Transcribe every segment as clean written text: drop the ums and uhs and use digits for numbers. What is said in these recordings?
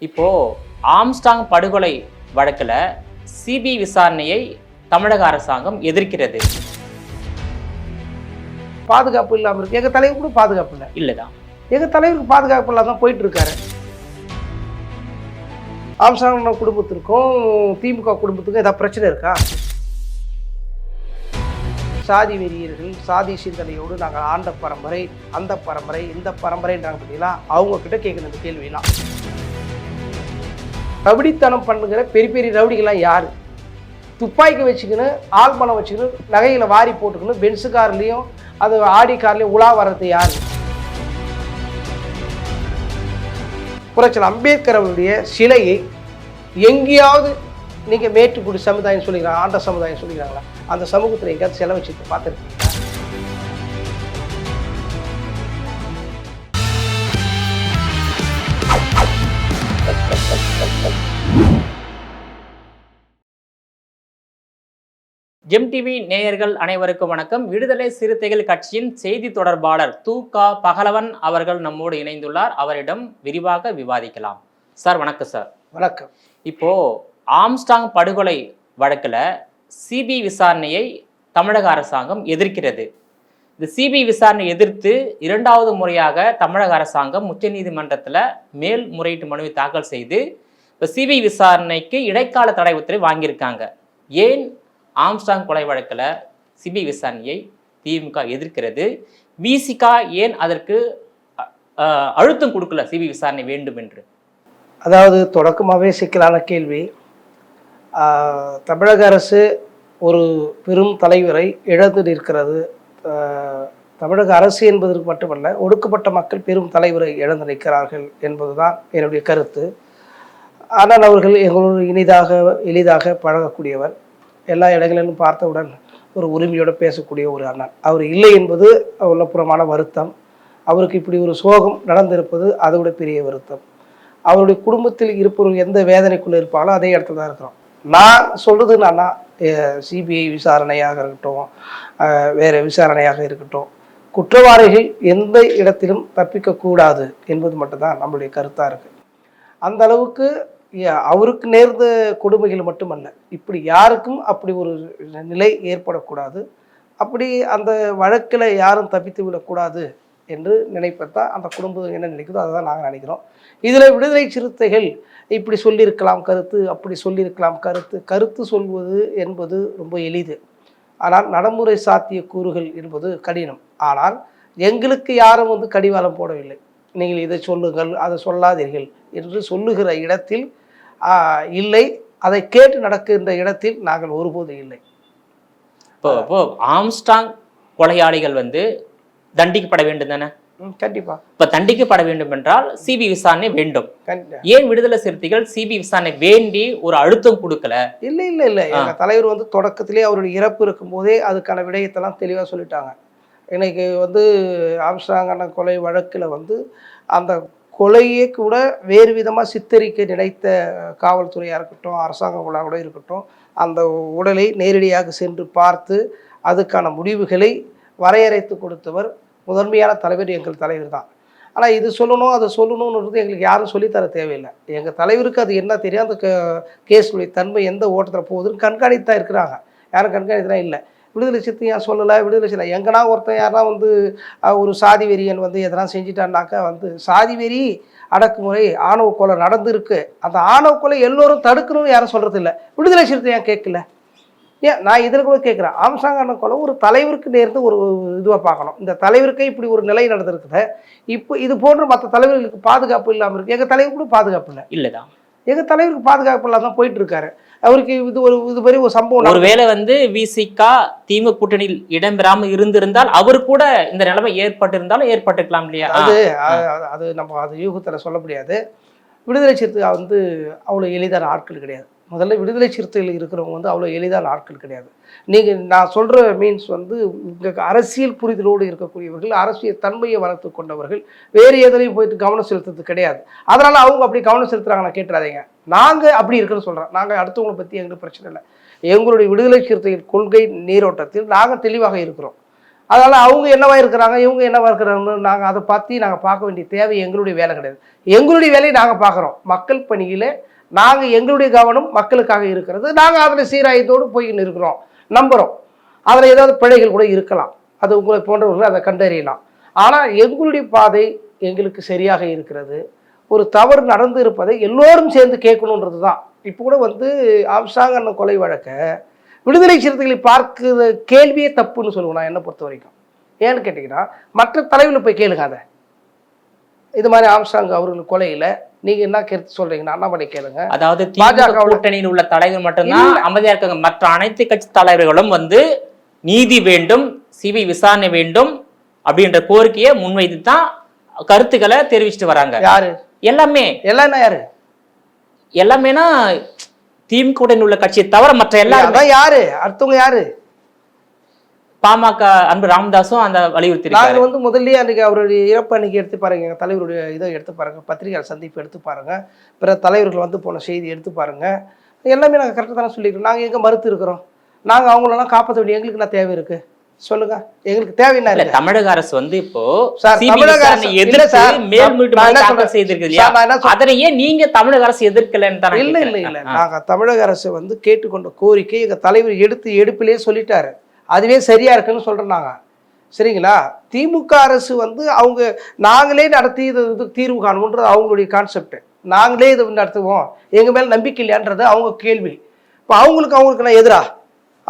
இப்போ ஆம்ஸ்டாங் படுகொலை வழக்கில் சிபிஐ விசாரணையை தமிழக அரசாங்கம் எதிர்க்கிறது. பாதுகாப்பு இல்லாமல் இருக்கு. எங்கள் தலைவர் கூட பாதுகாப்பு இல்லை. இல்லைதான், எங்கள் தலைவருக்கு பாதுகாப்பு இல்லாம தான் போயிட்டு இருக்காரு. ஆம்ஸ்டாங் குடும்பத்திற்கும் திமுக குடும்பத்துக்கும் ஏதாவது பிரச்சனை இருக்கா? சாதி வெறியர்கள், சாதி சிந்தனையோடு நாங்கள் ஆண்ட பரம்பரை, அந்த பரம்பரை, இந்த பரம்பரைன்றாங்க பார்த்தீங்களா, அவங்க கிட்ட கேட்கணும் இந்த கேள்வியெல்லாம். ரவுடித்தனம் பண்ணுங்கிற பெரிய பெரிய ரவுடிகள்லாம் யார்? துப்பாக்கி வச்சுக்கணும், ஆள் பணம் வச்சுக்கணும், நகைகளை வாரி போட்டுக்கணும், பென்ஸு கார்லேயும் அது ஆடி கார்லேயும் உலா வர்றது யார்? புரட்சியாளர் அம்பேத்கர் அவருடைய சிலையை எங்கேயாவது நீங்கள் மேட்டுக்குடி சமுதாயம் சொல்லிக்கிறாங்க, ஆண்ட சமுதாயம் சொல்லிக்கிறாங்களா? அந்த சமூகத்தில் எங்கேயாவது செலவு வச்சுட்டு பார்த்துருக்கீங்களா? ஜெம் டிவி நேயர்கள் அனைவருக்கும் வணக்கம். விடுதலை சிறுத்தைகள் கட்சியின் செய்தி தொடர்பாளர் து.க. பகலவன் அவர்கள் நம்மோடு இணைந்துள்ளார். அவரிடம் விரிவாக விவாதிக்கலாம். சார் வணக்கம். சார் வணக்கம். இப்போ ஆம்ஸ்டாங் படுகொலை வழக்கில் சிபிஐ விசாரணையை தமிழக அரசாங்கம் எதிர்க்கிறது. இந்த சிபிஐ விசாரணை எதிர்த்து இரண்டாவது முறையாக தமிழக அரசாங்கம் உச்சநீதிமன்றத்தில் மேல்முறையீட்டு மனுவை தாக்கல் செய்து இப்போ சிபிஐ விசாரணைக்கு இடைக்கால தடை உத்தரவை வாங்கியிருக்காங்க. ஏன் ஆம்ஸ்டாங் கொலை வழக்கில் சிபிஐ விசாரணையை திமுக எதிர்க்கிறது? விசிகா ஏன் அதற்கு அழுத்தம் கொடுக்கல சிபிஐ விசாரணை வேண்டும் என்று? அதாவது தொடக்கமாகவே சிக்கலான கேள்வி. தமிழக அரசு ஒரு பெரும் தலைவரை இழந்து நிற்கிறது. தமிழக அரசு என்பதற்கு மட்டுமல்ல, ஒடுக்கப்பட்ட மக்கள் பெரும் தலைவரை இழந்து நிற்கிறார்கள் என்பதுதான் என்னுடைய கருத்து. ஆனால் அவர்கள் எங்களோடு எளிதாக பழகக்கூடியவர், எல்லா இடங்களிலும் பார்த்தவுடன் ஒரு உரிமையோடு பேசக்கூடிய ஒரு அண்ணன். அவர் இல்லை என்பது உள்ளப்புறமான வருத்தம். அவருக்கு இப்படி ஒரு சோகம் நடந்திருப்பது அதை விட பெரிய வருத்தம். அவருடைய குடும்பத்தில் இருப்பவர்கள் எந்த வேதனைக்குள்ளே இருப்பாங்களோ அதே இடத்துல தான் இருக்கிறோம். நான் சொல்கிறது என்னன்னா, சிபிஐ விசாரணையாக இருக்கட்டும், வேறு விசாரணையாக இருக்கட்டும், குற்றவாளிகள் எந்த இடத்திலும் தப்பிக்கக்கூடாது என்பது மட்டும்தான் நம்மளுடைய கருத்தாக இருக்குது. அந்த அளவுக்கு அவருக்கு நேர்ந்த கொடுமைகள் மட்டுமல்ல, இப்படி யாருக்கும் அப்படி ஒரு நிலை ஏற்படக்கூடாது, அப்படி அந்த வழக்கில் யாரும் தப்பித்து விடக்கூடாது என்று நினைப்பதான் அந்த குடும்பம் என்ன நினைக்குதோ அதை தான் நாங்கள் நினைக்கிறோம். இதில் விடுதலை சிறுத்தைகள் இப்படி சொல்லியிருக்கலாம் கருத்து, அப்படி சொல்லியிருக்கலாம் கருத்து சொல்வது என்பது ரொம்ப எளிது. ஆனால் நடைமுறை சாத்திய கூறுகள் என்பது கடினம். ஆனால் எங்களுக்கு யாரும் கடிவாளம் போடவில்லை. நீங்கள் இதை சொல்லுங்கள், அதை சொல்லாதீர்கள் என்று சொல்லுகிற இடத்தில் இல்லை, அதை கேட்டு நடக்கின்ற இடத்தில் நாங்கள் ஒருபோதும் இல்லை. இப்போ ஆம்ஸ்டாங் கொலையாளிகள் தண்டிக்கப்பட வேண்டும் தானே? கண்டிப்பா. இப்ப தண்டிக்கப்பட வேண்டும் என்றால் சிபிஐ விசாரணை வேண்டும். ஏன் விடுதலை சிறுத்தைகள் சிபிஐ விசாரணை வேண்டி ஒரு அழுத்தம் கொடுக்கல? இல்ல எங்க தலைவர் தொடக்கத்திலே அவருடைய இறப்பு இருக்கும் போதே அதுக்கான விடயத்தெல்லாம் தெளிவா சொல்லிட்டாங்க. இன்னைக்கு ஆம்ஸ்டாங் அண்ணன் கொலை வழக்கில் அந்த கொலையே கூட வேறு விதமாக சித்தரிக்க நினைத்த காவல்துறையாக இருக்கட்டும், அரசாங்கங்களாக கூட இருக்கட்டும், அந்த உடலை நேரடியாக சென்று பார்த்து அதுக்கான முடிவுகளை வரையறைத்து கொடுத்தவர் முதன்மையான தலைவர் எங்கள் தலைவர் தான். ஆனால் இது சொல்லணும் அதை சொல்லணுன்றது எங்களுக்கு யாரும் சொல்லித்தர தேவையில்லை. எங்கள் தலைவருக்கு அது என்ன தெரியும், அந்த கேஸுடைய தன்மை எந்த ஓட்டத்தில் போகுதுன்னு கண்காணித்து தான் இருக்கிறாங்க. யாரும் கண்காணித்துலாம் இல்லை. விடுதலை சிறுத்தை ஏன் சொல்லலை? விடுதலை சிறுத்தை எங்கன்னா ஒருத்தன் யாருனா ஒரு சாதி வெறியன் எதனா செஞ்சிட்டான்னாக்கா சாதி வெறி அடக்குமுறை ஆணவ கொலை நடந்திருக்கு, அந்த ஆணவ கொலை எல்லோரும் தடுக்கணும்னு யாரும் சொல்கிறது இல்லை. விடுதலை சிறுத்தை ஏன் கேட்கல? ஏன் நான் இதில் கூட கேட்குறேன். ஆம்ஸ்டாங் அண்ணன் கொலை ஒரு தலைவருக்கு நேர்ந்து ஒரு இதுவாக பார்க்கணும். இந்த தலைவருக்கே இப்படி ஒரு நிலை நடந்திருக்குது. இப்போ இது போன்ற மற்ற தலைவர்களுக்கு பாதுகாப்பு இல்லாமல் இருக்குது. எங்கள் தலைவர் கூட பாதுகாப்பு இல்லை. இல்லைதான், எங்கள் தலைவருக்கு பாதுகாப்பு இல்லாம தான் போயிட்டு இருக்காரு. அவருக்கு இது மாதிரி ஒரு சம்பவம். ஒருவேளை விசிகா திமுக கூட்டணியில் இடம்பெறாமல் இருந்திருந்தால் அவரு கூட இந்த நிலைமை ஏற்பட்டிருந்தாலும் ஏற்பட்டிருக்கலாம் இல்லையா? அது நம்ம அது யூகத்தில் சொல்ல முடியாது. விடுதலை சிறுத்தை அவ்வளோ எளிதான ஆட்கள் கிடையாது. முதல்ல விடுதலை சிறுத்தைகள் இருக்கிறவங்க அவ்வளோ எளிதான ஆட்கள் கிடையாது. நீங்கள் நான் சொல்கிற மீன்ஸ் இங்கே அரசியல் புரிதலோடு இருக்கக்கூடியவர்கள், அரசியல் தன்மையை வளர்த்து கொண்டவர்கள், வேறு எதுலையும் போயிட்டு கவனம் செலுத்துறது கிடையாது. அதனால் அவங்க அப்படி கவனம் செலுத்துகிறாங்கன்னா கேட்டுறாதீங்க. நாங்கள் அப்படி இருக்குன்னு சொல்கிறோம். நாங்கள் அடுத்தவங்களை பற்றி எங்களுக்கு பிரச்சனை இல்லை. எங்களுடைய விடுதலை சிறுத்தைகள் கொள்கை நீரோட்டத்தில் நாங்கள் தெளிவாக இருக்கிறோம். அதனால் அவங்க என்னவா இருக்கிறாங்க, இவங்க என்னவா இருக்கிறாங்கன்னு நாங்கள் அதை பற்றி நாங்கள் பார்க்க வேண்டிய தேவை எங்களுடைய வேலை கிடையாது. எங்களுடைய வேலையை நாங்கள் பார்க்குறோம். மக்கள் பணியில் நாங்கள் எங்களுடைய கவனம் மக்களுக்காக இருக்கிறது. நாங்கள் அதில் சீராயத்தோடு போய்கின்னு இருக்கிறோம், நம்புகிறோம். அதில் ஏதாவது பிழைகள் கூட இருக்கலாம், அது உங்களை போன்றவர்கள் அதை கண்டறியலாம். ஆனால் எங்களுடைய பாதை எங்களுக்கு சரியாக இருக்கிறது. ஒரு தவறு நடந்து இருப்பதை எல்லோரும் சேர்ந்து கேட்கணுன்றது தான். இப்போ கூட ஆம்ஸ்ட்ராங் அண்ணன் கொலை வழக்க விடுதலை சிறுத்தைகளை பார்க்கிற கேள்வியே தப்புன்னு சொல்லுவேன் நான், என்னை பொறுத்த வரைக்கும். ஏன்னு கேட்டிங்கன்னா, மற்ற தலைவர்கள் போய் கேளுங்க. அதை இது மாதிரி ஆம்ஸ்ட்ராங் அவர்கள் கொலையில் நீங்க என்ன கருத்து சொல்றீங்கன்னா அண்ணாமலை கேளுங்க. அதாவது பாஜக கூட்டணியில் உள்ள தலைவர் மட்டும்தான் அமைதியா இருக்காங்க, மற்ற அனைத்து கட்சி தலைவர்களும் நீதி வேண்டும், சிபிஐ விசாரணை வேண்டும் அப்படின்ற கோரிக்கையை முன்வைத்து தான் கருத்துக்களை தெரிவிச்சுட்டு வராங்க. யாரு? எல்லாமே. எல்லாம் யாரு? எல்லாமேனா திமுக கூட்டணியில் உள்ள கட்சியை தவிர மற்ற எல்லாரும் யாரு? அடுத்தவங்க யாரு? பாமக அன்பு ராமதாஸும் அந்த வலியுறுத்தி. நாங்கள் முதல்லயே அன்றைக்கி அவருடைய இறப்பு அன்றைக்கி எடுத்து பாருங்க, எங்கள் தலைவருடைய இதை எடுத்து பாருங்க, பத்திரிகையாளர் சந்திப்பு எடுத்து பாருங்க, பிற தலைவர்கள் போன செய்தி எடுத்து பாருங்க. எல்லாமே நாங்கள் கரெக்டாக தானே சொல்லியிருக்கோம். நாங்கள் எங்கே மறுத்து இருக்கிறோம்? நாங்கள் அவங்களெல்லாம் காப்பாற்ற வேண்டிய எங்களுக்கு என்ன தேவை இருக்கு சொல்லுங்க. எங்களுக்கு தேவை என்ன இல்லை. தமிழக அரசு இப்போ அதனையே நீங்க தமிழக அரசு எதிர்க்கலன்னு. இல்லை இல்லை இல்லை, நாங்கள் தமிழக அரசு கேட்டுக்கொண்ட கோரிக்கை எங்கள் தலைவர் எடுப்பிலேயே சொல்லிட்டாரு, அதுவே சரியா இருக்குன்னு சொல்றோம் நாங்க. சரிங்களா? திமுக அரசு அவங்க நாங்களே நடத்தி இது தீர்வு காணுன்றது அவங்களுடைய கான்செப்ட். நாங்களே இதை நடத்துவோம், எங்க மேல நம்பிக்கை இல்லையான்றது அவங்க கேள்வி. இப்போ அவங்களுக்கு நான் எதிரா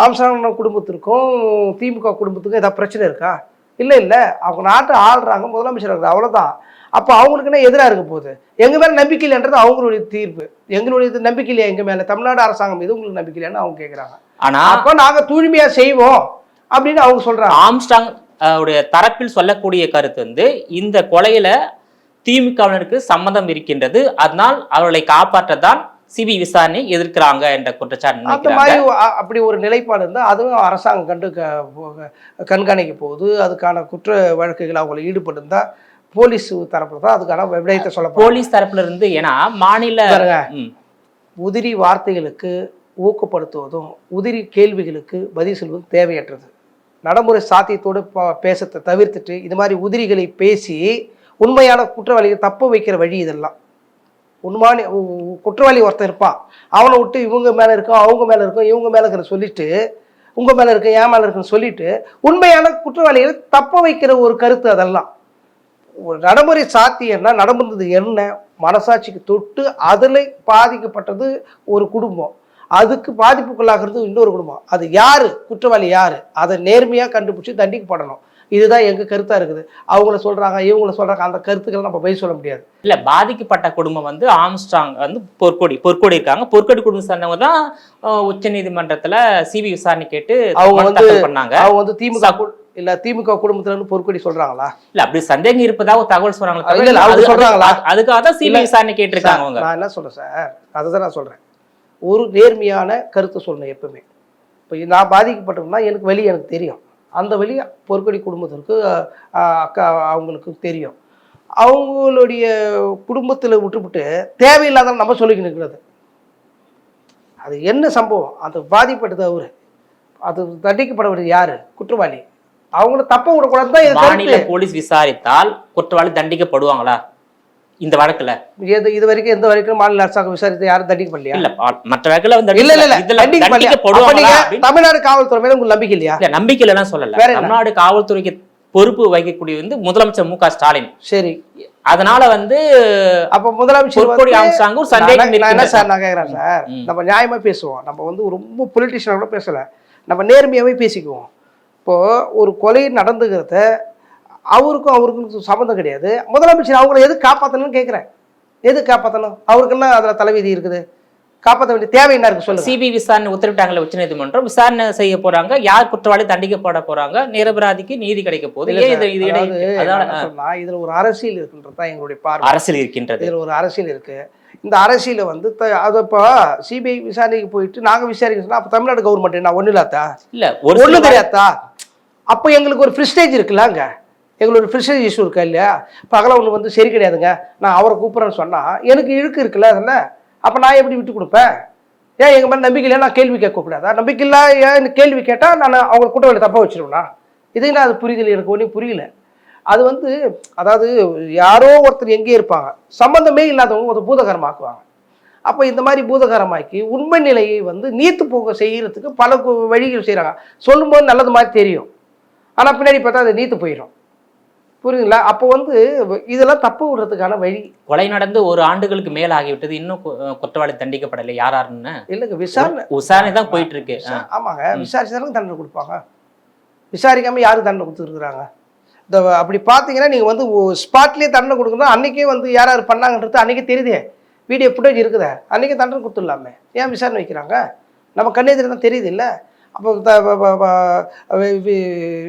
ஆம்ஸ்ட்ராங் குடும்பத்திற்கும் திமுக குடும்பத்துக்கும் ஏதாவது பிரச்சனை இருக்கா? இல்லை இல்லை, அவங்க நாட்டை ஆள்றாங்க, முதலமைச்சர் இருக்குது, அவ்வளோதான். அப்போ அவங்களுக்கு என்ன எதிராக இருக்க போகுது? எங்க மேல நம்பிக்கை இல்லைன்றது அவங்களுடைய தீர்ப்பு. எங்களுடைய நம்பிக்கை இல்லையா எங்க மேல? தமிழ்நாடு அரசாங்கம் மீது உங்களுக்கு நம்பிக்கை இல்லையான்னு அவங்க கேட்குறாங்க. ஆனா அப்போ நாங்க தூய்மையா செய்வோம் அப்படின்னு அவங்க சொல்றாங்க. ஆம்ஸ்ட்ராங் உடைய தரப்பில் சொல்லக்கூடிய கருத்து இந்த கொலையில திமுகவினருக்கு சம்மதம் இருக்கின்றது, அதனால் அவர்களை காப்பாற்றத்தான் சிபிஐ விசாரணை எதிர்க்கிறாங்க என்ற குற்றச்சாட்டு. அந்த மாதிரி அப்படி ஒரு நிலைப்பாடு இருந்தால் அதுவும் அரசாங்கம் கண்காணிக்க போகுது. அதுக்கான குற்ற வழக்குகள் அவங்களை ஈடுபட்டிருந்தா போலீஸ் தரப்புல தான் அதுக்கான விடயத்தை சொல்ல. போலீஸ் தரப்புல இருந்து ஏன்னா மாநில உதிரி வார்த்தைகளுக்கு ஊக்கப்படுத்துவதும் உதிரி கேள்விகளுக்கு பதில் சொல்வதும் தேவையற்றது. நடைமுறை சாத்தியத்தோடு பேசத்தை தவிர்த்துட்டு இது மாதிரி உதிரிகளை பேசி உண்மையான குற்றவாளிகளை தப்ப வைக்கிற வழி இதெல்லாம். உண்மையான குற்றவாளி ஒருத்தர் இருப்பான், அவனை விட்டு இவங்க மேலே இருக்கும், அவங்க மேலே இருக்கும், இவங்க மேலே இருக்கிற சொல்லிட்டு உங்கள் மேலே இருக்க என் மேலே இருக்குன்னு சொல்லிட்டு உண்மையான குற்றவாளிகளை தப்ப வைக்கிற ஒரு கருத்து. அதெல்லாம் ஒரு நடைமுறை சாத்தியம்னா நடந்தது என்ன, மனசாட்சிக்கு தொட்டு அதில் பாதிக்கப்பட்டது ஒரு குடும்பம், அதுக்கு பாதிப்புக்குள்ளாகிறது இன்னொரு குடும்பம். அது யாரு குற்றவாளி யாரு அதை நேர்மையாக கண்டுபிடிச்சி தண்டிக்கப்படணும். இதுதான் எங்க கருத்தா இருக்குது. அவங்கள சொல்றாங்க இவங்கள சொல்றாங்க, அந்த கருத்துக்கள் நம்ம போய் சொல்ல முடியாது. இல்ல, பாதிக்கப்பட்ட குடும்பம் ஆம்ஸ்ட்ராங் பொற்கொடி இருக்காங்க. பொற்கொடி குடும்பம் சேர்ந்தவங்க தான் உச்ச நீதிமன்றத்துல சிபிஐ விசாரணை கேட்டு அவங்க பண்ணாங்க. அவங்க திமுக இல்ல திமுக குடும்பத்துல இருந்து பொற்கொடி சொல்றாங்களா? இல்ல அப்படி சந்தேகம் இருப்பதாக தகவல் சொல்றாங்களா? அதுக்காக தான் சிபிஐ விசாரணை கேட்டிருக்காங்க. நான் என்ன சொல்றேன் சார், அதை நான் சொல்றேன். ஒரு நேர்மையான கருத்தை சொல்லணும் எப்பவுமே. இப்போ நான் பாதிக்கப்பட்டிருந்தா எனக்கு வழி எனக்கு தெரியும், அந்த வழி பொற்கொடி குடும்பத்திற்கு அக்கா அவங்களுக்கு தெரியும். அவங்களுடைய குடும்பத்தில் விட்டுவிட்டு தேவையில்லாத நம்ம சொல்லிக்கிட்டு இருக்கிறது அது என்ன சம்பவம், அது பாதிப்பட்டது அவரு, அது தண்டிக்கப்பட வேண்டியது யாரு குற்றவாளி, அவங்கள தப்ப விடக்கூடாது தான். மாநில போலீஸ் விசாரித்தால் குற்றவாளி தண்டிக்கப்படுவாங்களா இந்த வழக்குல? இது வரைக்கும் எந்த வரைக்கும் மாநில அரசாங்கம் விசாரித்து யாரும் தண்டிக்கப்படலையா? இல்ல மற்ற வழக்குல தமிழ்நாடு காவல்துறை மேல உங்களுக்கு நம்பிக்கை இல்லையா? நம்பிக்கை இல்லைன்னு சொல்லல, தமிழ்நாடு காவல்துறைக்கு பொறுப்பு வகிக்கக்கூடிய முதலமைச்சர் மு.க. ஸ்டாலின். சரி, அதனால அப்ப முதலமைச்சர் சந்தேகம் என்ன சார் நான் கேட்கிறேன் சார், நம்ம நியாயமா பேசுவோம், நம்ம ரொம்ப பொலிட்டிஷியன் கூட பேசல, நம்ம நேர்மையாவே பேசிக்குவோம். இப்போ ஒரு கொலை நடந்துகிறத அவருக்கும் சம்மந்தம் கிடையாது. முதலமைச்சர் அவங்களை எது காப்பாற்றணும்னு கேட்குறேன், எது காப்பாற்றணும்? அவருக்கெல்லாம் அதில் தலைவிதி இருக்குது, காப்பாற்ற வேண்டிய தேவை என்ன இருக்கு சொல்லுங்க. சிபிஐ விசாரணை உத்தரவிட்டாங்களே உச்ச நீதிமன்றம், விசாரணை செய்ய போறாங்க, யார் குற்றவாளி தண்டிக்கப்பட போறாங்க, நிரபராதிக்கு நீதி கிடைக்க போகுது. இதுல ஒரு அரசியல் இருக்குன்றதுதான் எங்களுடைய பார்வை. அரசியல் இருக்கின்றது, இதுல ஒரு அரசியல் இருக்கு. இந்த அரசியல அது இப்போ சிபிஐ விசாரணைக்கு போயிட்டு நாங்க விசாரிக்க சொன்னா அப்ப தமிழ்நாடு கவர்மெண்ட் என்ன ஒண்ணு இல்லாதா? இல்ல ஒண்ணு தெரியாதா? அப்போ எங்களுக்கு ஒரு பிரிஸ்டேஜ் இருக்குல்ல, அங்க எங்களோட ஃப்ரெஷர் இஷ்யூ இருக்கா இல்லையா? பகல ஒன்று சரி கிடையாதுங்க, நான் அவரை கூப்பிட்றேன்னு சொன்னால் எனக்கு இழுக்கு இருக்குல்ல அதில், அப்போ நான் எப்படி விட்டு கொடுப்பேன்? ஏன் எங்கள் மேலே நம்பிக்கை இல்லையா நான் கேள்வி கேட்கக்கூடாதா? நம்பிக்கை இல்லை ஏன் கேள்வி கேட்டால் நான் அவங்களை குற்றவாளி தப்பாக வச்சிருவேண்ணா? இதுன்னா அது புரிதல் எனக்கு ஒன்றும் புரியல. அது வந்து அதாவது யாரோ ஒருத்தர் எங்கேயே இருப்பாங்க, சம்பந்தமே இல்லாதவங்க ஒரு பூதகரமாக்குவாங்க. அப்போ இந்த மாதிரி பூதகரமாக்கி உண்மை நிலையை வந்து நீத்து போக செய்யறதுக்கு பல வழிகள் செய்கிறாங்க. சொல்லும்போது நல்லது மாதிரி தெரியும், ஆனால் பின்னாடி பார்த்தா அது நீத்து போயிடும். புரியுதுங்களா? அப்போ வந்து இதெல்லாம் தப்பு விடுறதுக்கான வழி. கொலை நடந்து 1 ஆண்டுகளுக்கு மேல் ஆகிவிட்டது, இன்னும் குற்றவாளி தண்டிக்கப்படலை. யாருன்னு இல்லைங்க, விசாரணை தான் போயிட்டு இருக்கு. ஆமாங்க, விசாரிச்சு தானே தண்டனை கொடுப்பாங்க. விசாரிக்காம யாருக்கு தண்டனை கொடுத்துருக்குறாங்க? இந்த அப்படி பார்த்தீங்கன்னா நீங்கள் வந்து ஸ்பாட்லேயே தண்டனை கொடுக்கணும். அன்றைக்கே வந்து யார் யார் பண்ணாங்கன்றது அன்றைக்கே தெரியுதே, வீடியோ ஃபுட்டேஜ் இருக்குதே, அன்றைக்கே தண்டனை கொடுத்துடலாமே. ஏன் விசாரணை வைக்கிறாங்க? நம்ம கண்ணெதிர தான் தெரியுது இல்லை? அப்போ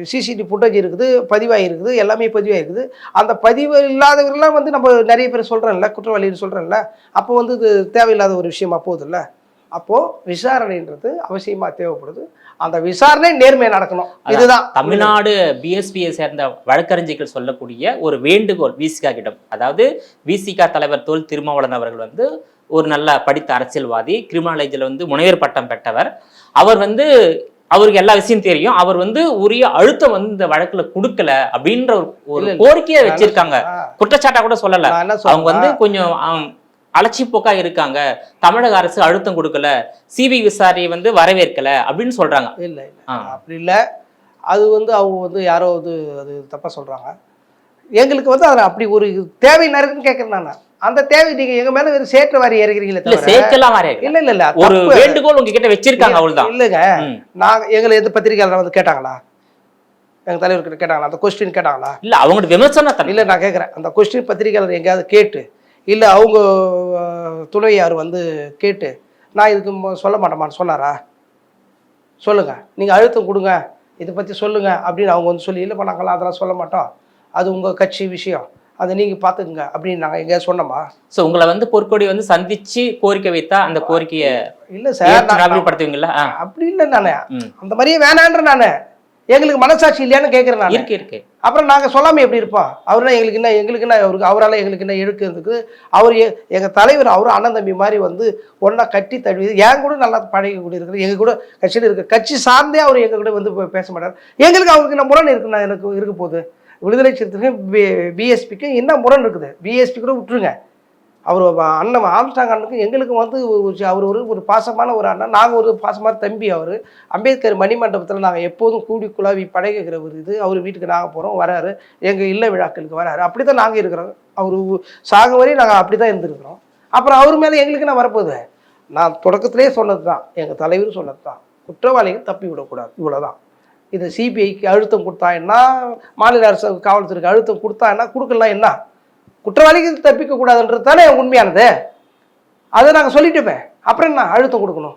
சிசிடிவி ஃபுட்டேஜ் இருக்குது, பதிவாகி இருக்குது, எல்லாமே பதிவாகிருக்குது. அந்த பதிவு இல்லாதவர்கள்லாம் வந்து நம்ம நிறைய பேர் சொல்கிறோம்ல, குற்றவாளின்னு சொல்கிறோம்ல. அப்போ வந்து இது தேவையில்லாத ஒரு விஷயமா போகுதுல்ல. அப்போது விசாரணைன்றது அவசியமாக தேவைப்படுது. அந்த விசாரணை நேர்மையாக நடக்கணும். இதுதான் தமிழ்நாடு பிஎஸ்பியை சேர்ந்த வழக்கறிஞர்கள் சொல்லக்கூடிய ஒரு வேண்டுகோள் விசிகா கிட்ட. அதாவது விசிகா தலைவர் தொல் திருமாவளவன் அவர்கள் வந்து ஒரு நல்ல படித்த அரசியல்வாதி, கிரிமினாலஜியில் வந்து முனைவர் பட்டம் பெற்றவர். அவர் வந்து அவருக்கு எல்லா விஷயம் தெரியும். அவர் வந்து உரிய அழுத்தம் வந்து இந்த வழக்குல கொடுக்கல அப்படின்ற ஒரு கோரிக்கையை வச்சிருக்காங்க. குற்றச்சாட்டா கூட சொல்லல. அவங்க வந்து கொஞ்சம் அலட்சி போக்கா இருக்காங்க, தமிழக அரசு அழுத்தம் கொடுக்கல, சிபிஐ விசாரணை வந்து வரவேற்கல அப்படின்னு சொல்றாங்க. இல்லை அப்படி இல்லை. அது வந்து அவங்க வந்து யாரோ அது தப்பா சொல்றாங்க. எங்களுக்கு வந்து அதில் அப்படி ஒரு தேவை இருக்குன்னு கேட்கறேன் நான். அந்த தேவை நீங்க எங்க மேல வெறும் சேற்று வாரி இறங்குறீங்களே தவிர சேர்க்கலாம் வாரி இல்ல ஒரு வேண்டுகோள் உங்ககிட்ட வச்சிருக்காங்க அவ்வளவுதான். இல்லைங்க, நான் எங்களை எந்த பத்திரிகையாளர் வந்து கேட்டாங்களா? எங்க தலைவர்கிட்ட கேட்டாங்களா? அந்த கொஸ்டின் கேட்டாங்களா? இல்ல அவங்களோட விமர்சனம் இல்லை, நான் கேட்குறேன், அந்த கொஸ்டின் பத்திரிகையாளர் எங்கேயாவது கேட்டு, இல்லை அவங்க துணையார் வந்து கேட்டு நான் இதுக்கு சொல்ல மாட்டேமான்னு சொன்னாரா? சொல்லுங்க, நீங்கள் அழுத்தம் கொடுங்க, இதை பற்றி சொல்லுங்க அப்படின்னு அவங்க வந்து சொல்லி, இல்லைப்பா நாங்களாம் அதெல்லாம் சொல்ல மாட்டோம், அது உங்கள் கட்சி விஷயம், அதை நீங்கள் பார்த்துக்குங்க அப்படின்னு நாங்கள் எங்கேயாவது சொன்னோமா? ஸோ உங்களை வந்து பொற்கொடி வந்து சந்திச்சு கோரிக்கை வைத்தா அந்த கோரிக்கையை இல்லை சார் நடைமுறைப்படுத்துவீங்களா? அப்படி இல்லை, நான் அந்த மாதிரியே வேணான்ற நான் எங்களுக்கு மனசாட்சி இல்லையான்னு கேட்குறேன் நான். இருக்கு. அப்புறம் நாங்கள் சொல்லாமல் எப்படி இருப்போம்? அவர்னா எங்களுக்கு என்ன அவருக்கு அவரால் எங்களுக்கு என்ன இழுக்கிறதுக்கு? அவர் எங்கள் தலைவர், அவரும் அண்ணன் தம்பி மாதிரி வந்து ஒன்றா கட்டி தழுவி என் கூட நல்லா பழகி கூட இருக்கிற, எங்கள் கூட கட்சியில் இருக்க, கட்சி சார்ந்தே அவர் எங்கள் கூட வந்து பேச மாட்டார். எங்களுக்கு அவருக்கு என்ன முரண் இருக்குண்ணா? எனக்கு இருக்க போகுது. விடுதலை சிறுத்தைகளுக்கு பிஎஸ்பிக்கு என்ன முரண் இருக்குது? பிஎஸ்பி கூட விட்டுருங்க, அவர் அண்ணன் ஆம்ஸ்டாங் அண்ணனுக்கு எங்களுக்கு வந்து அவர் ஒரு பாசமான ஒரு அண்ணன், நாங்கள் ஒரு பாசமான தம்பி. அவர் அம்பேத்கர் மணிமண்டபத்தில் நாங்கள் எப்போதும் கூடி குழாவி பழகுகிற ஒரு இது. அவர் வீட்டுக்கு நாங்கள் போகிறோம், வராரு, எங்கள் இல்ல விழாக்களுக்கு வராரு. அப்படி தான் நாங்கள் இருக்கிறோம். அவர் சாகும் வரையும் நாங்கள் அப்படி தான் இருந்துருக்கிறோம். அப்புறம் அவர் மேலே எங்களுக்கு என்ன வரப்போகுது? நான் தொடக்கத்திலே சொன்னது தான், எங்கள் தலைவர் சொன்னது தான், குற்றவாளிகள் தப்பி விடக்கூடாது, இவ்வளோதான். இது சிபிஐக்கு அழுத்தம் கொடுத்தா என்ன, மாநில அரசு காவல்துறைக்கு அழுத்தம் கொடுத்தா என்ன, கொடுக்கலாம் என்ன, குற்றவாளிகள் தப்பிக்க கூடாதுன்றது தானே உண்மையானது. அதை நாங்கள் சொல்லிட்டுமே, அப்புறம் என்ன அழுத்தம் கொடுக்கணும்?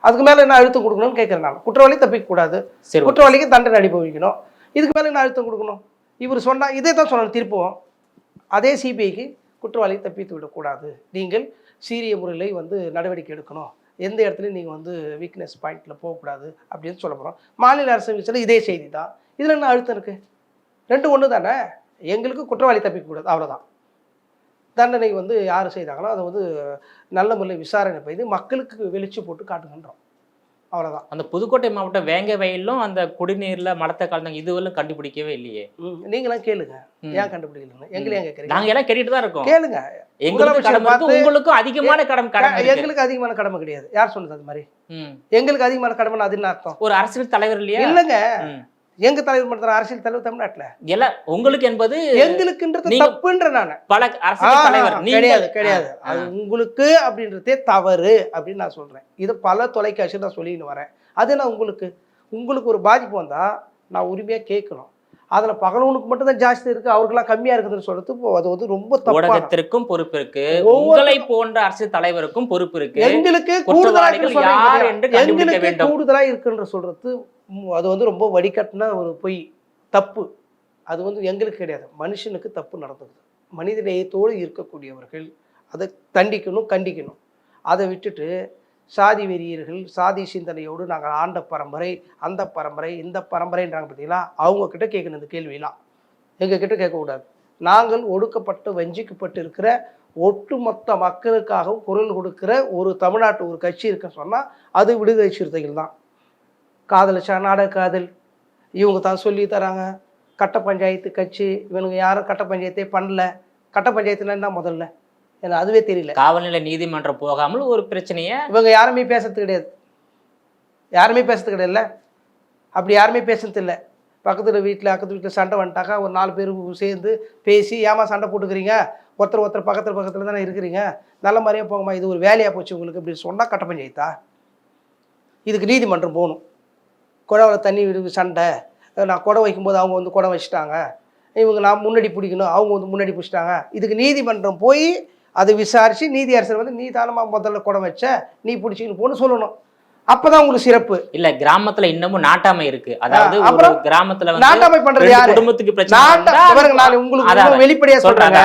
அதுக்கு மேலே என்ன அழுத்தம் கொடுக்கணும்னு கேட்குறேன் நான். குற்றவாளி தப்பிக்க கூடாது, குற்றவாளிக்கு தண்டனை அனுபவிக்கணும், இதுக்கு மேலே என்ன அழுத்தம் கொடுக்கணும்? இவர் சொன்னால் இதே தான் சொல்லணும் திருப்பவும். அதே சிபிஐக்கு குற்றவாளியை தப்பித்து விடக்கூடாது, நீங்கள் சீரிய முறையில் வந்து நடவடிக்கை எடுக்கணும், எந்த இடத்துலையும் நீங்கள் வந்து வீக்னஸ் பாயிண்டில் போகக்கூடாது அப்படின்னு சொல்ல போகிறோம். மாநில அரசு விஷயத்தில் இதே செய்தி தான். இதில் என்ன அழுத்தம் இருக்குது? ரெண்டு ஒன்று தானே. எங்களுக்கு குற்றவாளி தப்பிக்கக்கூடாது, அவ்வளோதான். தண்டனை வந்து யார் செய்தாங்களோ அதை வந்து நல்ல முறையில் விசாரணை செய்து மக்களுக்கு வெளிச்சு போட்டு காட்டுகின்றோம், அவ்வளோதான். அந்த புதுக்கோட்டை மாவட்டம் வேங்க வயலும் அந்த குடிநீரில் மலத்தை கலந்தாங்க, இதுவெல்லாம் கண்டுபிடிக்கவே இல்லையே. நீங்களாம் கேளுங்க, ஏன் கண்டுபிடிக்கல? எங்களையும் ஏன் கேட்குறீங்க? நாங்கள் எல்லாம் கேட்டுட்டு தான் இருக்கோம். கேளுங்க, உங்களுக்கும் அதிகமான கடமை. எங்களுக்கு அதிகமான கடமை கிடையாது. யார் சொன்னது அது மாதிரி? எங்களுக்கு அதிகமான கடமை அது என்ன அர்த்தம்? ஒரு அரசியல் தலைவர் இல்லையா? இல்லைங்க, எங்க தலைவர் மட்டும் அரசியல் தலைவர் தமிழ்நாட்டுல எல்லாம் உங்களுக்கு என்பது எங்களுக்குன்றது தப்புன்ற நான் பல அரசியல் தலைவர் கிடையாது. அது உங்களுக்கு அப்படின்றதே தவறு அப்படின்னு நான் சொல்றேன். இது பல தொலைக்காட்சி நான் சொல்லின்னு வரேன். அது நான் உங்களுக்கு ஒரு பாதிப்பு வந்தா நான் உரிமையா கேட்கணும். அதுல பகலவனுக்கு மட்டும் தான் ஜாஸ்தி இருக்கு, அவருக்கெல்லாம் கம்மியா இருக்குதுன்னு சொல்றது அது வந்து ரொம்ப தப்பு. ஊடகத்திற்கும் பொறுப்பு இருக்கு, உங்களை போன்ற அரசியல் தலைவருக்கும் பொறுப்பு இருக்கு. எங்களுக்கு கூடுதலா இருக்குன்ற சொல்றது அது வந்து ரொம்ப வடிகட்டின ஒரு பொய், தப்பு. அது வந்து எங்களுக்கு கிடையாது, மனுஷனுக்கு தப்பு நடந்தது. மனித நேயத்தோடு இருக்கக்கூடியவர்கள் அதை தண்டிக்கணும், கண்டிக்கணும். அதை விட்டுட்டு சாதி வெறியர்கள், சாதி சிந்தனையோடு நாங்கள் ஆண்ட பரம்பரை, அந்த பரம்பரை, இந்த பரம்பரைன்றாங்க பார்த்தீங்களா, அவங்கக்கிட்ட கேட்கணும் இந்த கேள்வியெல்லாம். எங்ககிட்ட கேட்கக்கூடாது. நாங்கள் ஒடுக்கப்பட்டு வஞ்சிக்கப்பட்டு இருக்கிற ஒட்டுமொத்த மக்களுக்காகவும் குரல் கொடுக்குற ஒரு தமிழ்நாட்டு ஒரு கட்சி இருக்குன்னு சொன்னால் அது விடுதலை சிறுத்தைகள் தான். காதலிச்சா நாடக காதல், இவங்க தான் சொல்லி தராங்க. கட்ட பஞ்சாயத்து கட்சி, இவனுங்க யாரும் கட்ட பஞ்சாயத்தே பண்ணல. கட்ட பஞ்சாயத்துனா என்ன முதல்ல? எனக்கு அதுவே தெரியல. காவல்நிலை நீதிமன்றம் போகாமல் ஒரு பிரச்சனையை இவங்க யாருமே பேசுறது கிடையாது. யாருமே பேசுறது கிடையாதுல்ல. அப்படி யாருமே பேசுறது இல்லை. பக்கத்து வீட்டில் சண்டை வந்துட்டாக்கா ஒரு 4 பேர் சேர்ந்து பேசி, ஏமா சண்டை போட்டுக்கிறீங்க, ஒருத்தர் பக்கத்தில் தானே இருக்கிறீங்க, நல்ல மாதிரியாக போங்கம்மா, இது ஒரு வேலையாக போச்சு உங்களுக்கு இப்படி சொன்னால் கட்ட பஞ்சாயத்தா? இதுக்கு நீதிமன்றம் போகணும். குழாவில் தண்ணி விடு சண்டை, நான் குடம் வைக்கும்போது அவங்க வந்து குடம் வச்சுட்டாங்க, இவங்க நான் முன்னாடி பிடிக்கணும், அவங்க வந்து முன்னாடி பிடிச்சிட்டாங்க. இதுக்கு நீதிமன்றம் போய் அதை விசாரித்து நீதியரசர் வந்து நீ தானமாக முதல்ல குடம் வச்ச, நீ பிடிச்சின்னு போன்னு சொல்லணும். அப்பதான் உங்களுக்கு சிறப்பு. இல்ல கிராமத்துல இன்னமும் நாட்டாமை இருக்கு. அதாவது அப்புறம் கிராமத்துல நாட்டாமை பண்றது யாரு? குடும்பத்துக்கு நான் உங்களுக்கு வெளிப்படையா சொல்றாங்க.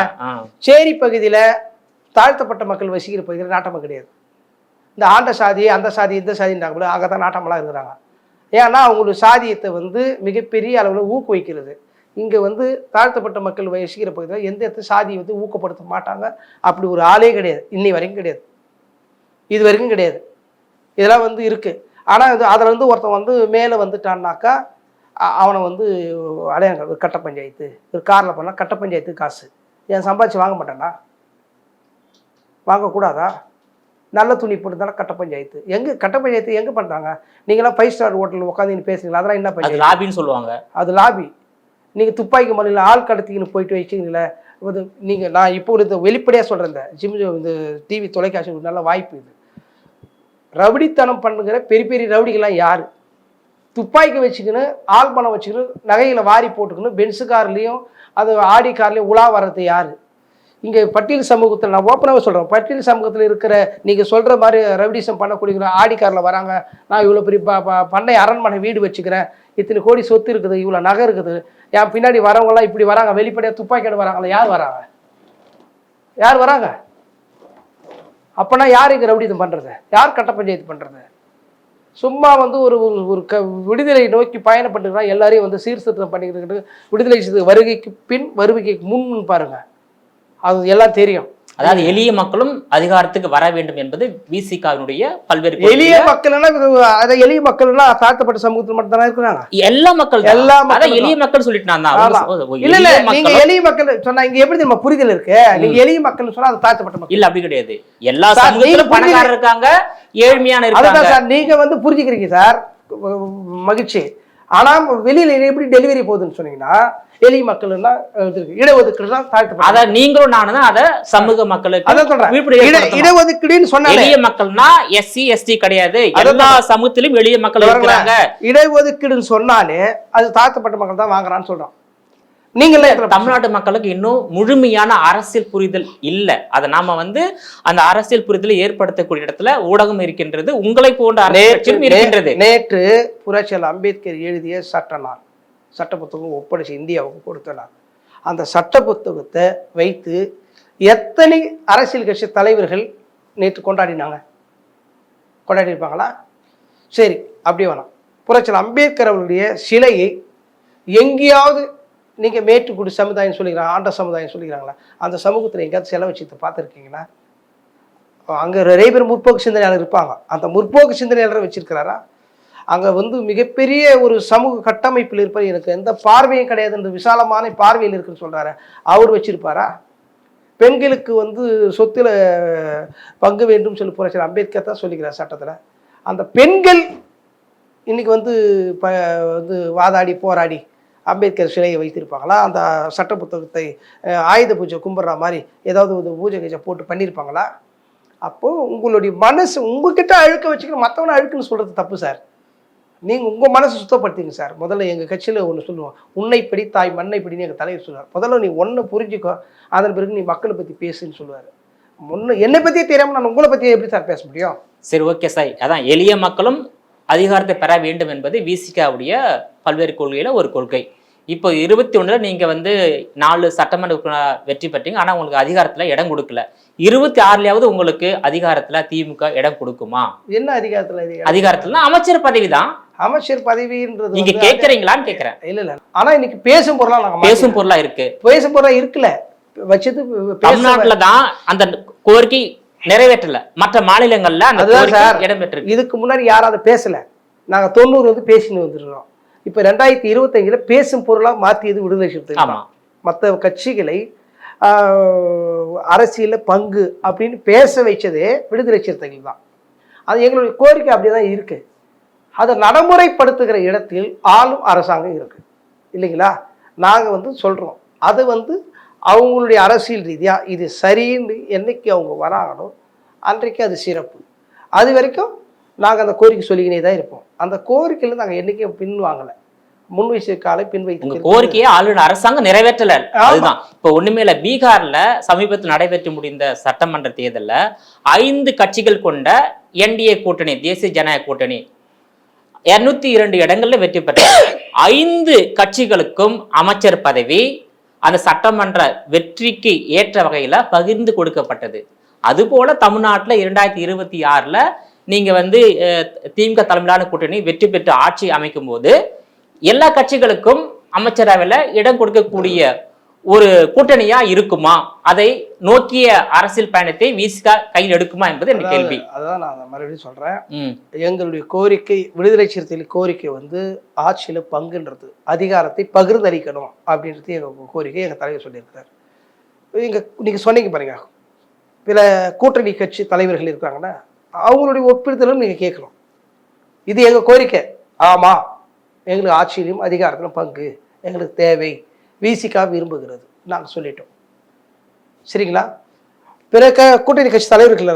சேரி பகுதியில தாழ்த்தப்பட்ட மக்கள் வசிக்கிற பகுதியில் நாட்டாமை கிடையாது. இந்த ஆண்ட சாதி அந்த சாதி இந்த சாதின்றாங்க, அங்கதான் நாட்டமெல்லாம் இருக்கிறாங்க. ஏன்னா அவங்களுக்கு சாதியத்தை வந்து மிகப்பெரிய அளவில் ஊக்குவிக்கிறது. இங்கே வந்து தாழ்த்தப்பட்ட மக்கள் வசிக்கிற பகுதியில் எந்த இடத்துல சாதியை வந்து ஊக்கப்படுத்த மாட்டாங்க. அப்படி ஒரு ஆளே கிடையாது, இன்னி வரைக்கும் கிடையாது, இது வரைக்கும் கிடையாது. இதெல்லாம் வந்து இருக்குது. ஆனால் அதில் வந்து ஒருத்தன் வந்து மேலே வந்துட்டான்னாக்கா அவனை வந்து அடையாளம் கட்ட பஞ்சாயத்து, ஒரு காரில் போனால் கட்ட பஞ்சாயத்து காசு ஏன் சம்பாதிச்சு வாங்க மாட்டேன்னா? வாங்கக்கூடாதா? நல்ல துணி போட்டு தானே கட்ட பஞ்சாயத்து. எங்கே கட்ட பஞ்சாயத்து எங்கே பண்ணுறாங்க? நீங்களாம் 5 ஸ்டார் ஹோட்டலில் உட்காந்து பேசுறீங்களா? அதெல்லாம் என்ன பஞ்சாயத்து? லாபின்னு சொல்லுவாங்க. அது லாபி. நீங்கள் துப்பாக்கி மலையில் ஆள் கடத்திக்கின்னு போயிட்டு வச்சிங்களே, நீங்கள் நான் இப்போ ஒரு வெளிப்படையாக சொல்கிறேன், இந்த டிவி தொலைக்காட்சி ஒரு நல்ல வாய்ப்பு. இது ரவுடித்தனம் பண்ணுகிற பெரிய பெரிய ரவுடிகள்லாம் யார்? துப்பாக்கி வச்சுக்கின்னு ஆள் பணம் வச்சுக்கணும், நகைகளை வாரி போட்டுக்கணும், பென்ஸு கார்லேயும் அது ஆடி கார்லேயும் உலா வர்றது யார்? இங்கே பட்டியல் சமூகத்தில் நான் ஓப்பனாகவே சொல்கிறேன், பட்டியல் சமூகத்தில் இருக்கிற நீங்கள் சொல்கிற மாதிரி ரவுடிசம் பண்ணக்கூடிய ஆடி காரில் வராங்க, நான் இவ்வளோ பெரிய பண்ணை அரண்மனை வீடு வச்சுக்கிறேன், இத்தனை கோடி சொத்து இருக்குது, இவ்வளோ நகை இருக்குது, என் பின்னாடி வரவங்களாம் இப்படி வராங்க, வெளிப்படையாக துப்பாக்கியோட வராங்களா? யார் வராங்க? யார் வராங்க? அப்போனா யார் இங்கே ரவுடிதம் பண்ணுறது? யார் கட்ட பஞ்சாயத்து பண்ணுறது? சும்மா வந்து ஒரு ஒரு விடுதலை நோக்கி பயணப்பட்டுக்கிறா எல்லாரையும் வந்து சீர்திருத்தம் பண்ணிக்கிட்டு விடுதலை வருகைக்கு பின் வருகைக்கு முன்னு பாருங்கள், அது எல்லாம் தெரியும். அதாவது எளிய மக்களும் அதிகாரத்துக்கு வர வேண்டும் என்பது விசிகாவினுடைய பல்வேறு எளிய மக்கள்னா அதை எளிய மக்கள்னா தாழ்த்தப்பட்ட சமூகத்தில் மட்டும் தானே இருக்கிறாங்க. எல்லா மக்கள் எளிய மக்கள் சொல்லிட்டு இல்ல இல்ல, நீங்க எளிய மக்கள் சொன்னா இங்க எப்படி நம்ம புரிதல் இருக்கு? நீங்க எளிய மக்கள் சொன்னா அது தாழ்த்தப்பட்ட மக்கள் இல்ல, அப்படி கிடையாது. எல்லா சமூகத்திலும் பணக்காரர் இருக்காங்க, ஏழ்மையான இருக்காங்க. சார் நீங்க வந்து புரிஞ்சுக்கிறீங்க சார், மகிழ்ச்சி. ஆனா வெளியில எப்படி டெலிவரி போகுதுன்னு சொன்னீங்கன்னா எளிய மக்கள்னா இடஒதுக்கீடு தான் தாழ்த்தப்பட்ட. அத நீங்களும் நானும் தான் அத சமூக மக்களுக்கு அத சொல்றேன். இடஒதுக்கீடுன்னு சொன்னா எளிய மக்கள்னா எஸ்சி எஸ்டி கிடையாது, எல்லா சமூகத்திலும் எளிய மக்கள் இருக்கிறாங்க. இடஒதுக்கீடுன்னு சொன்னாலே அது தாழ்த்தப்பட்ட மக்கள் தான் வாங்குறான்னு சொல்றோம். நீங்களே தமிழ்நாட்டு மக்களுக்கு இன்னும் முழுமையான அரசியல் புரிதல் இல்லை. அதை நாம வந்து அந்த அரசியல் புரிதலை ஏற்படுத்தக்கூடிய இடத்துல ஊடகம் இருக்கின்றது, உங்களை போன்ற அரசியல் இருக்கின்றது. நேற்று புரட்சியாளர் அம்பேத்கர் எழுதிய சட்ட புத்தகம் ஒப்படைச்சு இந்தியாவுக்கு கொடுத்தனார். அந்த சட்ட புத்தகத்தை வைத்து எத்தனை அரசியல் கட்சி தலைவர்கள் நேற்று கொண்டாடினாங்க? கொண்டாடிருப்பாங்களா? சரி, அப்படியே வேணாம். புரட்சியாளர் அம்பேத்கர் அவருடைய சிலையை எங்கேயாவது நீங்கள் மேட்டுக்குடி சமுதாயம் சொல்லிக்கிறாங்க, ஆண்ட சமுதாயம் சொல்லிக்கிறாங்களா? அந்த சமூகத்தில் எங்கேயாவது செலவு வச்சு பார்த்துருக்கீங்களா? அங்கே நிறைய பேர் முற்போக்கு சிந்தனையாளர் இருப்பாங்க, அந்த முற்போக்கு சிந்தனையாளரை வச்சிருக்கிறாரா? அங்கே வந்து மிகப்பெரிய ஒரு சமூக கட்டமைப்பில் இருப்பார், எனக்கு எந்த பார்வையும் கிடையாதுன்ற விசாலமான பார்வையில் இருக்குன்னு சொல்கிறாரு, அவர் வச்சிருப்பாரா? பெண்களுக்கு வந்து சொத்துல பங்கு வேண்டும் சொல்லி புரட்சியாளர் அம்பேத்கர் தான் சொல்லிக்கிறார் சட்டத்தில். அந்த பெண்கள் இன்னைக்கு வந்து வாதாடி போராடி அம்பேத்கர் சிலையை வைத்திருப்பாங்களா? அந்த சட்ட புத்தகத்தை ஆயுத பூஜை கும்பிட்ற மாதிரி ஏதாவது ஒரு பூஜை கீஜை போட்டு பண்ணியிருப்பாங்களா? அப்போது உங்களுடைய மனசு உங்ககிட்ட அழுக்க வச்சுக்கணும், மற்றவனை அழுக்குன்னு சொல்கிறது தப்பு சார். நீங்கள் உங்கள் மனசை சுத்தப்படுத்திங்க சார். முதல்ல எங்கள் கட்சியில் ஒன்று சொல்லுவோம், உன்னைப்படி தாய் மண்ணைப்படின்னு எங்கள் தலைவர் சொல்லுவார். முதல்ல நீ ஒன்றை புரிஞ்சுக்கோ, அதன் பிறகு நீ மக்களை பற்றி பேசுன்னு சொல்லுவார். என்னை பற்றியே தெரியாமல் நான் உங்களை பற்றியே எப்படி சார் பேச முடியும்? சரி, ஓகே சார். அதான் எளிய மக்களும் அதிகாரத்தை பெற வேண்டும் என்பது விசிகாவுடைய பல்வேறு கொள்கையில ஒரு கொள்கை. இப்போ 21 நீங்க வந்து 4 சட்டமன்ற வெற்றி பெற்றீங்க, ஆனா உங்களுக்கு அதிகாரத்துல இடம் கொடுக்கல. 26லாவது உங்களுக்கு அதிகாரத்துல திமுக இடம் கொடுக்குமா? என்ன அதிகாரத்துல? அதிகாரத்துல அமைச்சர் பதவி தான். அமைச்சர் பதவின்றது நீங்க கேட்கறீங்களான்னு கேட்கிறேன். இல்ல, ஆனா இன்னைக்கு பேசும் பொருளா நாங்க பேசும் பொருளா இருக்கு. பேசும் பொருளா இருக்குல்ல வச்சது தமிழ்நாட்டுல தான் அந்த கோரிக்கை நிறைவேற்றல, மற்ற மாநிலங்கள்ல அந்த இடம் பெற்று. இதுக்கு முன்னாடி யாராவது பேசல, நாங்க 90 வந்து பேசின்னு வந்துருக்கோம். இப்போ 2025 பேசும் பொருளாக மாற்றியது விடுதலை சிறுத்தைகள் தான். மற்ற கட்சிகளை அரசியலில் பங்கு அப்படின்னு பேச வைச்சதே விடுதலை சிறுத்தைகள் தான். அது எங்களுடைய கோரிக்கை அப்படிதான் இருக்கு. அதை நடைமுறைப்படுத்துகிற இடத்தில் ஆளும் அரசாங்கம் இருக்கு இல்லைங்களா? நாங்கள் சொல்கிறோம், அது அவங்களுடைய அரசியல் ரீதியாக இது சரின்னு என்னைக்கு அவங்க வராங்களோ அன்றைக்கு அது சிறப்பு. அது வரைக்கும் நாங்கள் அந்த கோரிக்கை சொல்லிக்கினே தான் இருப்போம். அந்த கோரிக்கையில் நாங்கள் என்றைக்கும் பின்வாங்கலை, முன்வைச்ச காலை பின்வைத்து கோரிக்கையை ஆளுநர் அரசாங்கம் நிறைவேற்றல. அதுதான் இப்போ ஒண்ணுமே இல்ல. பீகார்ல சமீபத்தில் நடைபெற்று முடிந்த சட்டமன்ற தேர்தலில் 5 கட்சிகள் கொண்ட என்டிஏ கூட்டணி, தேசிய ஜனநாயக கூட்டணி 202 இடங்கள்ல வெற்றி பெற்ற 5 கட்சிகளுக்கும் அமைச்சர் பதவி அந்த சட்டமன்ற வெற்றிக்கு ஏற்ற வகையில பகிர்ந்து கொடுக்கப்பட்டது. அதுபோல தமிழ்நாட்டில் 2026 நீங்க திமுக தலைமையிலான கூட்டணி வெற்றி பெற்று ஆட்சி அமைக்கும் போது எல்லா கட்சிகளுக்கும் அமைச்சரவையில் இடம் கொடுக்கக்கூடிய ஒரு கூட்டணியா இருக்குமா? அதை நோக்கிய அரசியல் பயணத்தை விசிக கையில் எடுக்குமா என்பது என் கேள்வி. அதான் நான் மறுபடியும் சொல்றேன், எங்களுடைய கோரிக்கை, விடுதலை சிறுத்தைகள் கோரிக்கை ஆட்சியில பங்குன்றது, அதிகாரத்தை பகிர்ந்தளிக்கணும் அப்படின்றது எங்க கோரிக்கை. எங்க தலைவர் சொல்லியிருக்கிறார். நீங்க சொன்னீங்க பாருங்க, சில கூட்டணி கட்சி தலைவர்கள் இருக்காங்கன்னா அவங்களுடைய ஒப்பிடுதலும் நீங்க கேட்கணும். இது எங்க கோரிக்கை. ஆமா, எங்களுக்கு ஆட்சியிலும் அதிகாரத்திலும் பங்கு எங்களுக்கு தேவை, விசிக விரும்புகிறது, நாங்கள் சொல்லிட்டோம். சரிங்களா? பிற கூட்டணி கட்சி தலைவர்கள்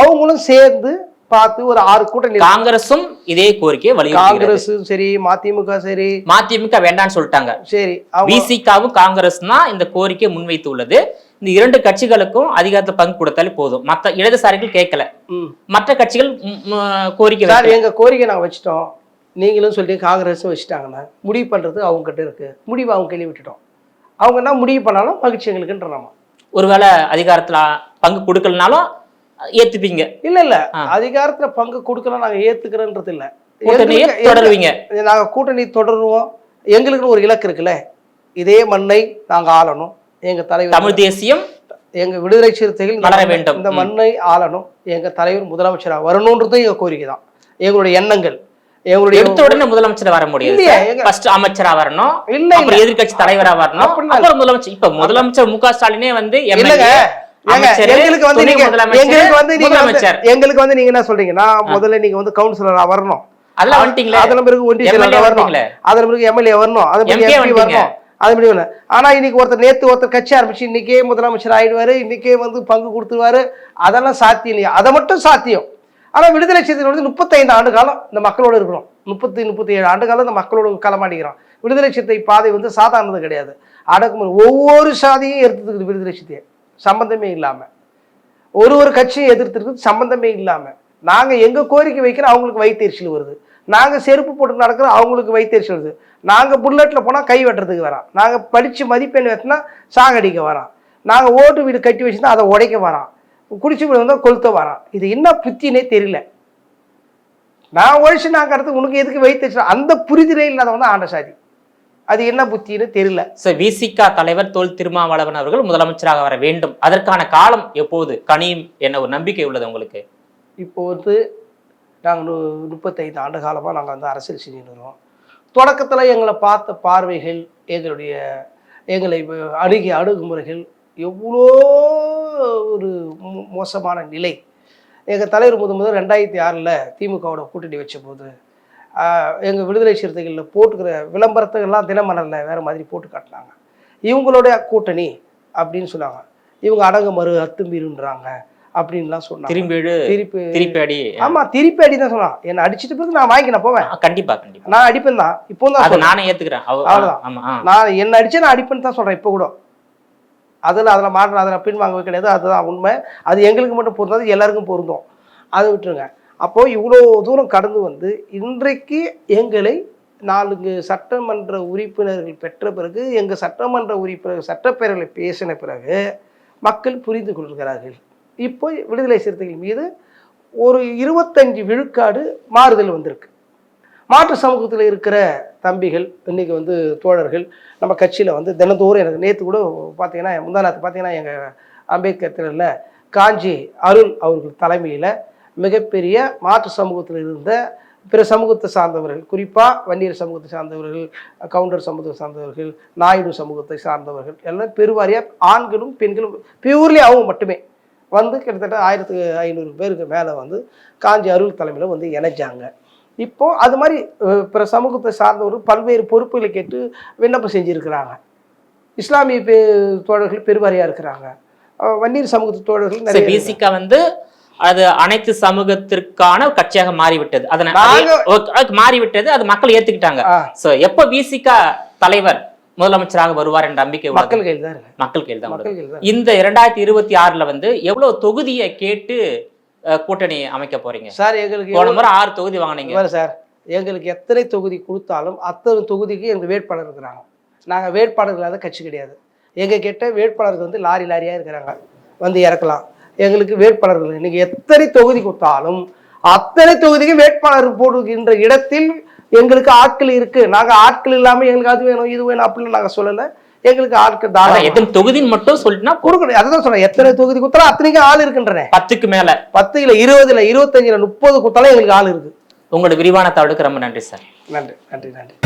அவங்களும் சேர்ந்து பார்த்து ஒரு 6 கூட்டணி, காங்கிரசும் இதே கோரிக்கையை வலியுறுத்தி, காங்கிரஸும் சரி, மதிமுக சரி, மதிமுக வேண்டாம்னு சொல்லிட்டாங்க. சரி, விசிகவும் காங்கிரஸ் தான் இந்த கோரிக்கையை முன்வைத்து உள்ளது. இந்த 2 கட்சிகளுக்கும் அதிகாரத்தை பங்கு கொடுத்தாலே போதும். மற்ற இடதுசாரிகள் கேட்கல, மற்ற கட்சிகள் கோரிக்கை. எங்க கோரிக்கை நாங்கள் வச்சுட்டோம், நீங்களும் சொல்லி காங்கிரஸும் வச்சுட்டாங்கன்னா முடிவு பண்ணுறது அவங்ககிட்ட இருக்கு, முடிவு அவங்க கையில் விட்டுட்டோம். அவங்க என்ன முடிவு பண்ணாலும் மகிழ்ச்சி எங்களுக்குன்ற நம்ம. ஒருவேளை அதிகாரத்துல பங்கு கொடுக்கலனாலும் ஏத்துப்பீங்க? இல்ல, அதிகாரத்துல பங்கு கொடுக்கலாம் நாங்க ஏத்துக்கிறோன்றது இல்ல, தொடருவீங்க. நாங்க கூட்டணி தொடருவோம். எங்களுக்கு ஒரு இலக்கு இருக்குல்ல, இதே மண்ணை நாங்க ஆளணும். எங்க தலைவர் தமிழ் தேசியம், எங்க விடுதலை சிறுத்தைகள் வளர வேண்டும், இந்த மண்ணை ஆளணும், எங்க தலைவர் முதலமைச்சராக வரணும்ன்றது எங்க கோரிக்கை தான், எங்களுடைய எண்ணங்கள். எடுத்த உடனே முதலமைச்சர் வர முடியாது, அமைச்சரா வரணும், எதிர்கட்சி தலைவரா வரணும், அப்புறம் முதலமைச்சர். இப்ப முதலமைச்சர் மு க ஸ்டாலினே எங்களுக்கு நீங்க என்ன சொல்றீங்கன்னா, முதல்ல நீங்க கவுன்சிலரா வரணும், அதெல்லாம் வந்துட்டீங்களா? அதன் பிறகு ஒன்றிய செயலாளர் வரணும், அதன் பிறகு எம்எல்ஏ வரணும், அதன் பிறகு எம்பி வரணும். அது முடியும். ஆனா இன்னைக்கு ஒருத்தர் கட்சி ஆரம்பிச்சு இன்னைக்கே முதலமைச்சர் ஆயிடுவாரு, இன்னைக்கே பங்கு கொடுத்துருவாரு, அதெல்லாம் சாத்தியம் இல்லையா? அதை மட்டும் சாத்தியம். ஆனா விடுதலை சிறுத்தைகள் 35 ஆண்டு காலம் இந்த மக்களோட இருக்கணும், 37 ஆண்டு காலம் இந்த மக்களோட களமாடிக்கிறோம். விடுதலை சிறுத்தை பாதை சாதாரணது கிடையாது. அடக்குமுறை ஒவ்வொரு சாதியும் எதிர்த்துருக்குது விடுதலை சிறுத்தையை, சம்பந்தமே இல்லாம ஒரு கட்சியை எதிர்த்துருக்கு, சம்பந்தமே இல்லாம. நாங்க எங்க கோரிக்கை வைக்கிறோம், அவங்களுக்கு வயிற்றுச்சல் வருது. நாங்க செருப்பு போட்டு நடக்கிறோம், அவங்களுக்கு வயிற்றுச்சல் வருது. நாங்க புல்லட்ல போனா கை வெட்டுறதுக்கு வரோம், நாங்க படிச்சு மதிப்பெண் வெட்டினா சாகடிக்க வரோம், நாங்க ஓட்டு வீடு கட்டி வச்சுருந்தா அதை உடைக்க வரோம், குடிச்சு கொளுத்த வரோம். இது என்ன புத்தினே தெரியல. நான் உழைச்சு நான் கடத்து, உனக்கு எதுக்கு வைத்து, அந்த புரிதலே இல்லாதவன் ஆண்ட சாதி. அது என்ன புத்தின்னு தெரியல. விசிக தலைவர் தொல் திருமாவளவன் அவர்கள் முதலமைச்சராக வர வேண்டும். அதற்கான காலம் எப்போது கனியும் என்ன ஒரு நம்பிக்கை உள்ளது உங்களுக்கு? இப்போ நாங்கள் 35 ஆண்டு காலமாக நாங்கள் அரசியல் செஞ்சுருக்கிறோம். தொடக்கத்தில் எங்களை பார்த்த பார்வைகள், எங்களை அணுகிய அணுகுமுறைகள் எவ்வளோ ஒரு மோசமான நிலை. எங்கள் தலைவர் முதல் 2006 திமுகவோட கூட்டணி வச்ச போது எங்கள் விடுதலை சிறுத்தைகளில் போட்டுக்கிற விளம்பரத்துக்கெல்லாம் தினமலரில் வேறு மாதிரி போட்டு காட்டினாங்க. இவங்களுடைய கூட்டணி அப்படின்னு சொன்னாங்க, இவங்க அடங்குமறு அத்துமீறுன்றாங்க அப்படின்லாம் சொன்னாங்க. திருப்பி ஆமா, திருப்பி அடி தான் சொன்னான். என்ன அடிச்சுட்டு பிறகு நான் வாங்கி நான் போவேன், கண்டிப்பா நான் அடிப்பேன் தான். இப்போ தான் நானே ஏத்துக்கிறேன், அவ்வளவுதான். நான் என்ன அடிச்சு நான் அடிப்பேன்னு தான் சொல்றேன் இப்போ கூட. அதில் மாற்றம், அதில் பின் வாங்கவே கிடையாது. அதுதான் உண்மை. அது எங்களுக்கு மட்டும் பொருந்தாது, எல்லாருக்கும் பொருந்தும். அதை விட்டுருங்க. அப்போது இவ்வளோ தூரம் கடந்து இன்றைக்கு எங்களை 4 சட்டமன்ற உறுப்பினர்கள் பெற்ற பிறகு, எங்கள் சட்டமன்ற உறுப்பினர்கள் சட்டப்பேரவை பேசின பிறகு மக்கள் புரிந்து கொள்கிறார்கள். இப்போ விடுதலை சிறுத்தைகள் மீது ஒரு 25 விழுக்காடு மாறுதல் வந்திருக்கு. மாற்று சமூகத்தில் இருக்கிற தம்பிகள், இன்னைக்கு தோழர்கள் நம்ம கட்சியில் தினந்தோறும், எனக்கு நேற்று கூட பார்த்தீங்கன்னா, முந்தாநாத்து பார்த்தீங்கன்னா, எங்கள் அம்பேத்கர் திடலில் காஞ்சி அருள் அவர்கள் தலைமையில் மிகப்பெரிய மாற்று சமூகத்தில் இருந்த பிற சமூகத்தை சார்ந்தவர்கள், குறிப்பாக வன்னியர் சமூகத்தை சார்ந்தவர்கள், கவுண்டர் சமூகத்தை சார்ந்தவர்கள், நாயுடு சமூகத்தை சார்ந்தவர்கள் எல்லாம் பெருவாரியாக ஆண்களும் பெண்களும் பியூர்லி அவங்க மட்டுமே வந்து கிட்டத்தட்ட 1500 பேருக்கு மேலே வந்து காஞ்சி அருள் தலைமையில் வந்து இணைஞ்சாங்க. இப்போது அது மாதிரி பிற சமூகத்தை சார்ந்தவர்கள் பல்வேறு பொறுப்புகளை கேட்டு விண்ணப்பம் செஞ்சுருக்கிறாங்க. இஸ்லாமிய தோழர்கள் பெருவாரியாக இருக்கிறாங்க. வன்னியர் சமூகத்து தோழர்கள் நிறைய பேசிக்கா வந்து அது அனைத்து சமூகத்திற்கான கட்சியாக மாறிவிட்டது. மாறிவிட்டது, அது மக்கள் ஏத்துக்கிட்டாங்க. சோ எப்ப விசிகா தலைவர் முதலமைச்சராக வருவார் என்ற நம்பிக்கை மக்கள் கையில் தான் மக்கள் கையில் தான். இந்த 2026 வந்து எவ்வளவு தொகுதியை கேட்டு கூட்டணி அமைக்க போறீங்க சார்? எங்களுக்கு போன முறை 6 தொகுதி வாங்கினீங்க சார். எங்களுக்கு எத்தனை தொகுதி கொடுத்தாலும் அத்தனை தொகுதிக்கு எங்க வேட்பாளர் இருக்கிறாங்க. நாங்க வேட்பாளர் இல்லாத கட்சி கிடையாது. எங்க கிட்ட வேட்பாளர்கள் வந்து லாரி லாரியா இருக்கிறாங்க, வந்து இறக்கலாம். எங்களுக்கு வேட்பாளர்கள் நீங்க எத்தனை தொகுதி கொடுத்தாலும் அத்தனை தொகுதிக்கு வேட்பாளர் போடுகின்ற இடத்தில் எங்களுக்கு ஆட்கள் இருக்கு. நாங்க ஆட்கள் இல்லாம எங்களுக்கு அது வேணும் இது வேணும் அப்படின்னு நாங்க சொல்லல. எங்களுக்கு ஆட்கள் தாராளம். எத்தனை தொகுதின்னு மட்டும் சொல்லிட்டுனா கொடுக்கணும். அதுதான் சொல்றேன், எத்தனை தொகுதி கொடுத்தாலும் அத்தனைக்கும் ஆள் இருக்குன்றேன். 10க்கு மேல 10 இல்ல 20 இல்ல 25 இல்ல 30 கொடுத்தாலும் எங்களுக்கு ஆள் இருக்கு. உங்களோட விரிவான தகவலுக்கு ரொம்ப நன்றி சார். நன்றி நன்றி நன்றி.